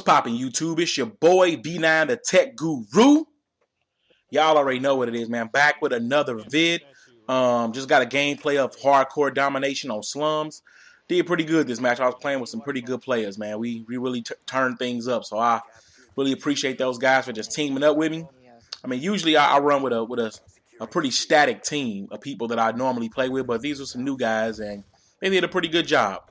What's poppin' YouTube? It's your boy V9 the Tech Guru. Y'all already know what it is, man. Back with another vid. Just got a gameplay of hardcore domination on Slums. Did pretty good this match. I was playing with some pretty good players, man. We really turned things up, so I really appreciate those guys for just teaming up with me. I mean, usually I run with a pretty static team of people that I normally play with, but these were some new guys, and they did a pretty good job.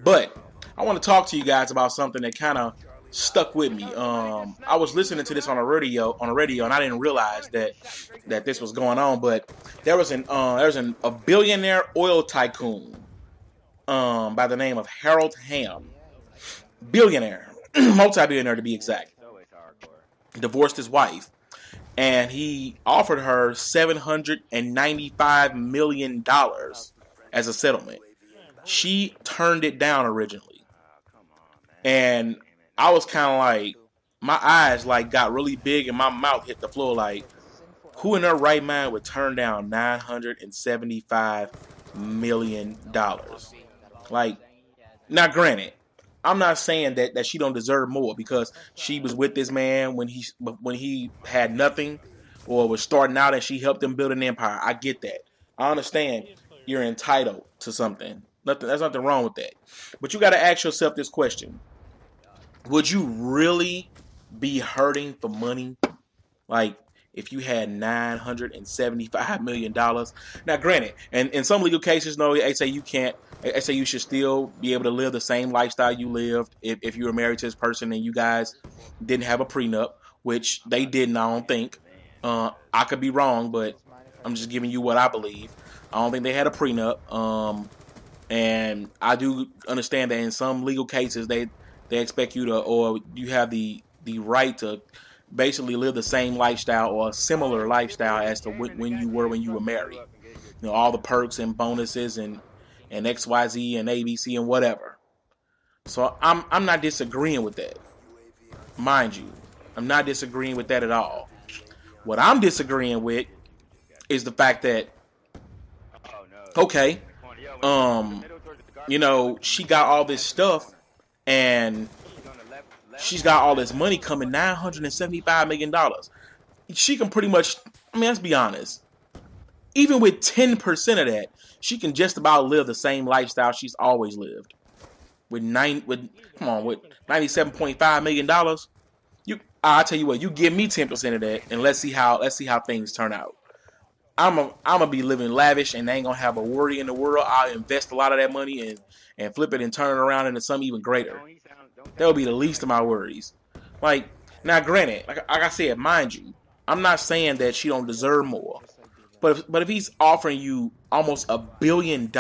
But I want to talk to you guys about something that kind of stuck with me. I was listening to this on the radio, and I didn't realize that this was going on. But there was a billionaire oil tycoon by the name of Harold Hamm, billionaire, multi-billionaire to be exact. Divorced his wife, and he offered her $795 million as a settlement. She turned it down originally, and I was kind of like, my eyes like got really big and my mouth hit the floor. Like, who in their right mind would turn down $975 million? Like, now granted, I'm not saying that she don't deserve more because she was with this man when he had nothing or was starting out and she helped him build an empire. I get that. I understand you're entitled to something. There's nothing wrong with that. But you got to ask yourself this question. Would you really be hurting for money? Like, if you had $975 million. Now, granted, and in some legal cases, no, they say you can't. They say you should still be able to live the same lifestyle you lived if you were married to this person and you guys didn't have a prenup, which they didn't, I don't think. I could be wrong, but I'm just giving you what I believe. I don't think they had a prenup. And I do understand that in some legal cases, they expect you to, or you have the right to basically live the same lifestyle or a similar lifestyle as to when you were married. You know, all the perks and bonuses and XYZ and ABC and whatever. So I'm not disagreeing with that. Mind you, I'm not disagreeing with that at all. What I'm disagreeing with is the fact that, okay, she got all this stuff and she's got all this money coming, $975 million. She can pretty much, let's be honest. Even with 10% of that, she can just about live the same lifestyle she's always lived. With $97.5 million, I'll tell you what, you give me 10% of that, and let's see how things turn out. I'm gonna be living lavish and ain't gonna have a worry in the world. I'll invest a lot of that money and flip it and turn it around into something even greater. That'll be the least of my worries. Like, now granted, like I said, mind you, I'm not saying that she don't deserve more. But if he's offering you almost $1 billion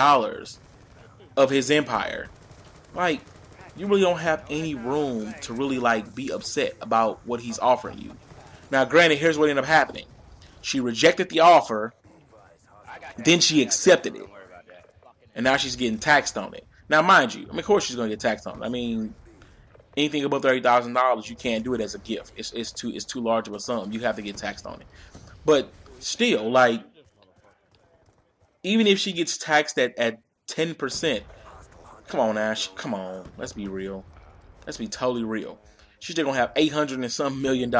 of his empire, like, you really don't have any room to really like be upset about what he's offering you. Now granted, here's what ended up happening. She rejected the offer, then she accepted it, and now she's getting taxed on it. Now, mind you, of course she's going to get taxed on it. Anything above $30,000, you can't do it as a gift. It's too large of a sum. You have to get taxed on it. But still, like, even if she gets taxed at 10%, come on, Ash, come on, let's be real. Let's be totally real. She's still going to have $800 and some million.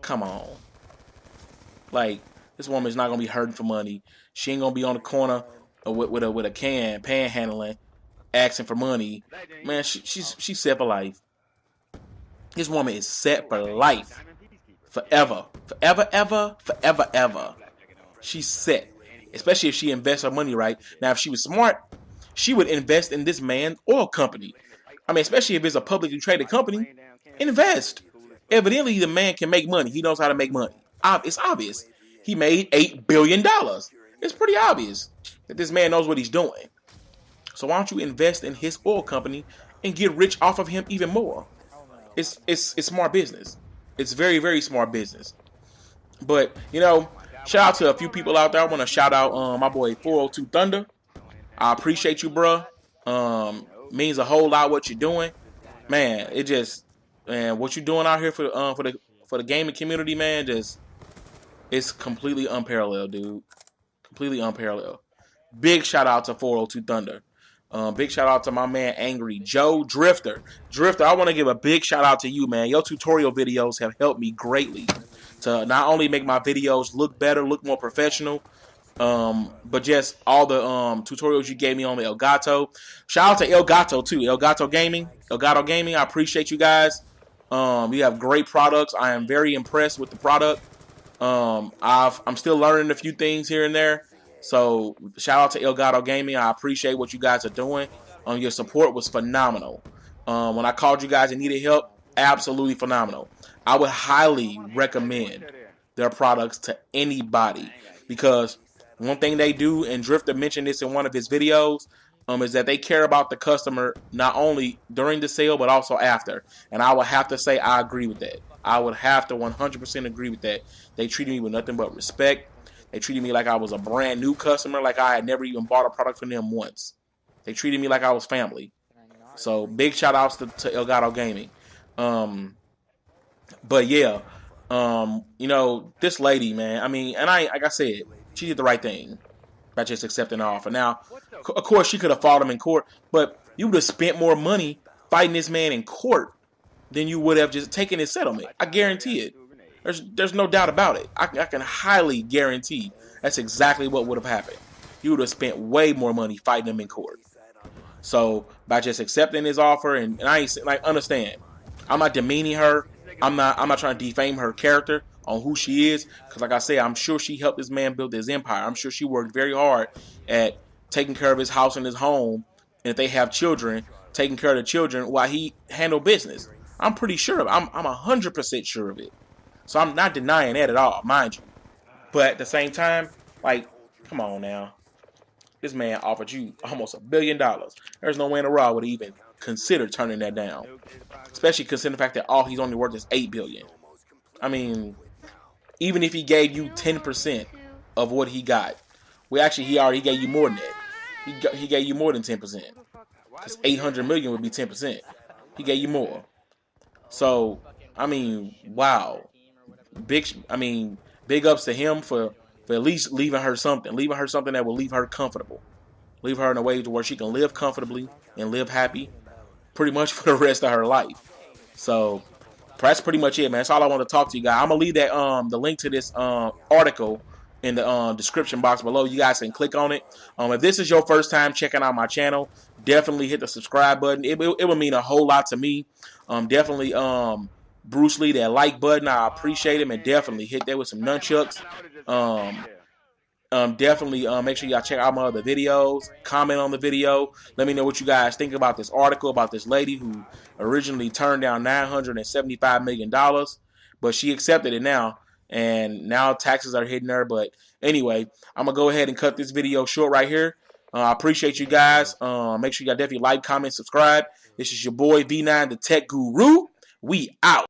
Come on. Like, this woman's not gonna be hurting for money. She ain't gonna be on the corner with a can panhandling, asking for money. Man, she's set for life. This woman is set for life, forever, ever. She's set, especially if she invests her money right. Now, if she was smart, she would invest in this man's oil company. Especially if it's a publicly traded company, invest. Evidently, the man can make money. He knows how to make money. It's obvious. He made $8 billion. It's pretty obvious that this man knows what he's doing. So why don't you invest in his oil company and get rich off of him even more? It's smart business. It's very, very smart business. But, shout out to a few people out there. I want to shout out my boy 402 Thunder. I appreciate you, bro. Means a whole lot what you're doing. Man, what you're doing out here for the gaming community, man, it's completely unparalleled, dude. Completely unparalleled. Big shout out to 402 Thunder. Big shout out to my man Angry Joe Drifter. Drifter, I want to give a big shout out to you, man. Your tutorial videos have helped me greatly to not only make my videos look better, look more professional, but just all the tutorials you gave me on the Elgato. Shout out to Elgato too, Elgato Gaming. I appreciate you guys. You have great products. I am very impressed with the product. I'm still learning a few things here and there. So shout out to Elgato Gaming. I appreciate what you guys are doing. Your support was phenomenal. When I called you guys and needed help, absolutely phenomenal. I would highly recommend their products to anybody because one thing they do, and Drifter mentioned this in one of his videos, is that they care about the customer not only during the sale but also after. And I would have to say I agree with that. I would have to 100% agree with that. They treated me with nothing but respect. They treated me like I was a brand new customer, like I had never even bought a product from them once. They treated me like I was family. So big shout outs to Elgato Gaming. But yeah, this lady, man, I mean, and like I said, she did the right thing by just accepting the offer. Now, of course, she could have fought him in court, but you would have spent more money fighting this man in court than you would have just taken his settlement. I guarantee it. There's no doubt about it. I can highly guarantee that's exactly what would have happened. You would have spent way more money fighting him in court. So by just accepting his offer, and I ain't like understand, I'm not demeaning her. I'm not trying to defame her character on who she is, because like I said, I'm sure she helped this man build his empire. I'm sure she worked very hard at taking care of his house and his home, and if they have children, taking care of the children while he handled business. I'm pretty sure of it. I'm 100% sure of it. So I'm not denying that at all, mind you. But at the same time, like, come on now. This man offered you almost $1 billion. There's no way in the world would he even consider turning that down. Especially considering the fact that all he's only worth is $8 billion. I mean, even if he gave you 10% of what he got, well, actually, he already gave you more than that. He gave you more than 10%. Because $800 million would be 10%. He gave you more. So, I mean, wow. Big ups to him for at least leaving her something that will leave her comfortable, leave her in a way to where she can live comfortably and live happy pretty much for the rest of her life. So that's pretty much it, man. That's all I want to talk to you guys. I'm gonna leave that the link to this article in the description box below. You guys can click on it. If this is your first time checking out my channel, definitely hit the subscribe button. It would mean a whole lot to me. Definitely Bruce Lee, that like button, I appreciate him, and definitely hit that with some nunchucks. Definitely make sure y'all check out my other videos, comment on the video, let me know what you guys think about this article about this lady who originally turned down $975 million, but she accepted it now, and now taxes are hitting her. But anyway, I'm gonna go ahead and cut this video short right here. I appreciate you guys. Make sure y'all definitely like, comment, subscribe. This is your boy V9, the Tech Guru. We out.